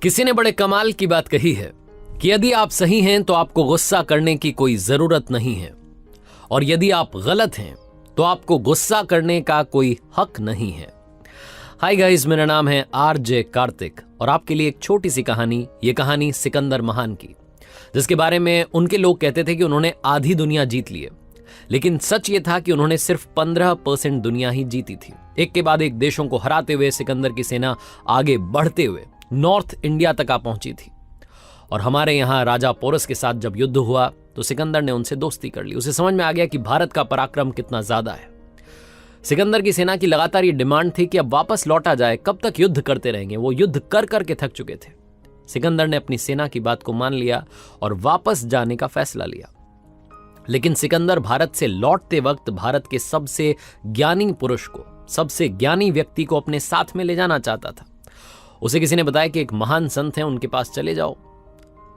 किसी ने बड़े कमाल की बात कही है कि यदि आप सही हैं तो आपको गुस्सा करने की कोई जरूरत नहीं है, और यदि आप गलत हैं तो आपको गुस्सा करने का कोई हक नहीं है। हाय गाइस, मेरा नाम है आरजे कार्तिक और आपके लिए एक छोटी सी कहानी, ये कहानी सिकंदर महान की, जिसके बारे में उनके लोग कहते थे कि उन्होंने आधी दुनिया जीत ली है, लेकिन सच ये था कि उन्होंने सिर्फ 15% दुनिया ही जीती थी। एक के बाद एक देशों को हराते हुए सिकंदर की सेना आगे बढ़ते हुए नॉर्थ इंडिया तक आ पहुंची थी। और हमारे यहां राजा पोरस के साथ जब युद्ध हुआ तो सिकंदर ने उनसे दोस्ती कर ली। उसे समझ में आ गया कि भारत का पराक्रम कितना ज्यादा है। सिकंदर की सेना की लगातार ये डिमांड थी कि अब वापस लौटा जाए, कब तक युद्ध करते रहेंगे। वो युद्ध कर करके थक चुके थे। सिकंदर ने अपनी सेना की बात को मान लिया और वापस जाने का फैसला लिया। लेकिन सिकंदर भारत से लौटते वक्त भारत के सबसे ज्ञानी पुरुष को, सबसे ज्ञानी व्यक्ति को अपने साथ में ले जाना चाहता था। उसे किसी ने बताया कि एक महान संत हैं, उनके पास चले जाओ,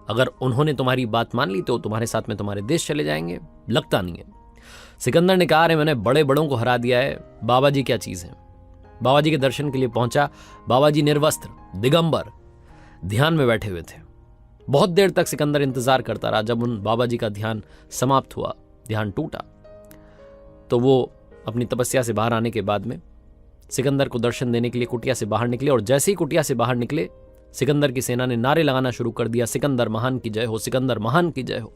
अगर उन्होंने तुम्हारी बात मान ली तो तुम्हारे साथ में तुम्हारे देश चले जाएंगे। लगता नहीं है। सिकंदर ने कहा, अरे मैंने बड़े बड़ों को हरा दिया है, बाबा जी क्या चीज है। बाबा जी के दर्शन के लिए पहुंचा। बाबा जी निर्वस्त्र, दिगंबर, ध्यान में बैठे हुए थे। बहुत देर तक सिकंदर इंतजार करता रहा। जब उन बाबा जी का ध्यान समाप्त हुआ, ध्यान टूटा, तो वो अपनी तपस्या से बाहर आने के बाद में सिकंदर को दर्शन देने के लिए कुटिया से बाहर निकले। और जैसे ही कुटिया से बाहर निकले, सिकंदर की सेना ने नारे लगाना शुरू कर दिया, सिकंदर महान की जय हो, सिकंदर महान की जय हो।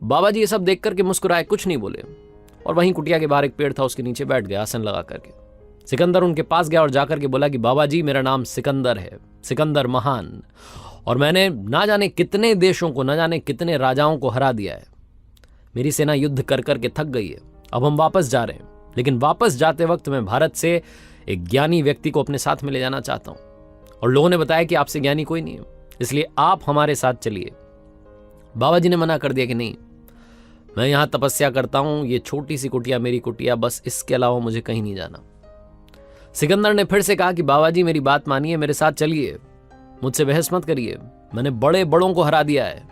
बाबा जी ये सब देख करके मुस्कुराए, कुछ नहीं बोले, और वहीं कुटिया के बाहर एक पेड़ था, उसके नीचे बैठ गया आसन लगा करके। सिकंदर उनके पास गया और जाकर के बोला कि बाबा जी, मेरा नाम सिकंदर है, सिकंदर महान, और मैंने ना जाने कितने देशों को, ना जाने कितने राजाओं को हरा दिया है। मेरी सेना युद्ध कर करके थक गई है, अब हम वापस जा रहे हैं। लेकिन वापस जाते वक्त मैं भारत से एक ज्ञानी व्यक्ति को अपने साथ में ले जाना चाहता हूं, और लोगों ने बताया कि आपसे ज्ञानी कोई नहीं है, इसलिए आप हमारे साथ चलिए। बाबा जी ने मना कर दिया कि नहीं, मैं यहां तपस्या करता हूं, ये छोटी सी कुटिया मेरी कुटिया, बस इसके अलावा मुझे कहीं नहीं जाना। सिकंदर ने फिर से कहा कि बाबा जी मेरी बात मानिए, मेरे साथ चलिए, मुझसे बहस मत करिए, मैंने बड़े बड़ों को हरा दिया है,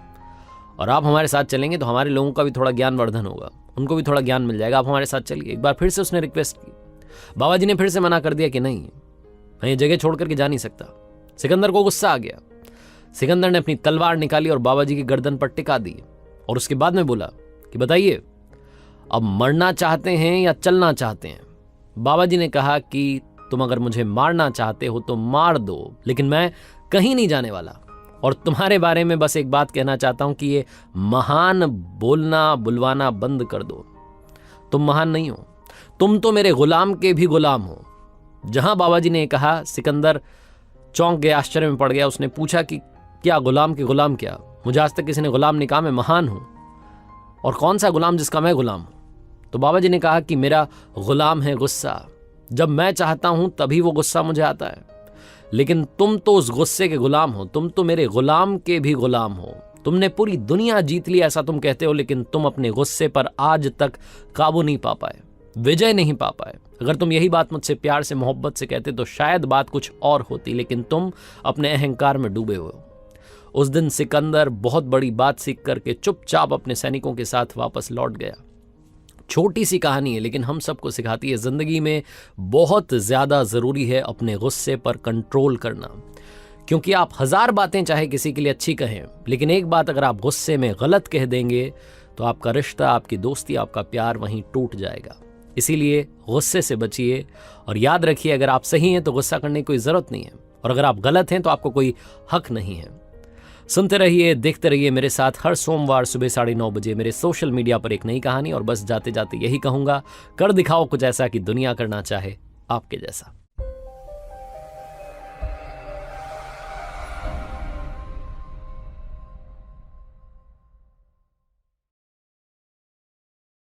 और आप हमारे साथ चलेंगे तो हमारे लोगों का भी थोड़ा ज्ञान वर्धन होगा, उनको भी थोड़ा ज्ञान मिल जाएगा, आप हमारे साथ चलिए। एक बार फिर से उसने रिक्वेस्ट की। बाबा जी ने फिर से मना कर दिया कि नहीं, मैं ये जगह छोड़ करके जा नहीं सकता। सिकंदर को गुस्सा आ गया। सिकंदर ने अपनी तलवार निकाली और बाबा जी की गर्दन पर टिका दी, और उसके बाद में बोला कि बताइए, अब मरना चाहते हैं या चलना चाहते हैं। बाबा जी ने कहा कि तुम अगर मुझे मारना चाहते हो तो मार दो, लेकिन मैं कहीं नहीं जाने वाला, और तुम्हारे बारे में बस एक बात कहना चाहता हूं कि ये महान बोलना बुलवाना बंद कर दो। तुम महान नहीं हो, तुम तो मेरे गुलाम के भी गुलाम हो। जहां बाबा जी ने कहा, सिकंदर चौंक गया, आश्चर्य में पड़ गया। उसने पूछा कि क्या गुलाम के गुलाम क्या? मुझे आज तक किसी ने गुलाम नहीं कहा, मैं महान हूं, और कौन सा गुलाम जिसका मैं गुलाम हूं? तो बाबा जी ने कहा कि मेरा गुलाम है गुस्सा। जब मैं चाहता हूं तभी वो गुस्सा मुझे आता है, लेकिन तुम तो उस गुस्से के गुलाम हो, तुम तो मेरे गुलाम के भी गुलाम हो। तुमने पूरी दुनिया जीत ली ऐसा तुम कहते हो, लेकिन तुम अपने गुस्से पर आज तक काबू नहीं पा पाए, विजय नहीं पा पाए। अगर तुम यही बात मुझसे प्यार से, मोहब्बत से कहते तो शायद बात कुछ और होती, लेकिन तुम अपने अहंकार में डूबे हुए हो। उस दिन सिकंदर बहुत बड़ी बात सीख करके चुपचाप अपने सैनिकों के साथ वापस लौट गया। छोटी सी कहानी है, लेकिन हम सबको सिखाती है जिंदगी में बहुत ज्यादा जरूरी है अपने गुस्से पर कंट्रोल करना। क्योंकि आप 1000 बातें चाहे किसी के लिए अच्छी कहें, लेकिन एक बात अगर आप गुस्से में गलत कह देंगे तो आपका रिश्ता, आपकी दोस्ती, आपका प्यार वहीं टूट जाएगा। इसीलिए गुस्से से बचिए, और याद रखिए, अगर आप सही हैं तो गुस्सा करने की कोई जरूरत नहीं है, और अगर आप गलत हैं तो आपको कोई हक नहीं है। सुनते रहिए, देखते रहिए मेरे साथ हर सोमवार सुबह 9:30 बजे मेरे सोशल मीडिया पर एक नई कहानी। और बस जाते जाते यही कहूंगा, कर दिखाओ कुछ ऐसा कि दुनिया करना चाहे आपके जैसा।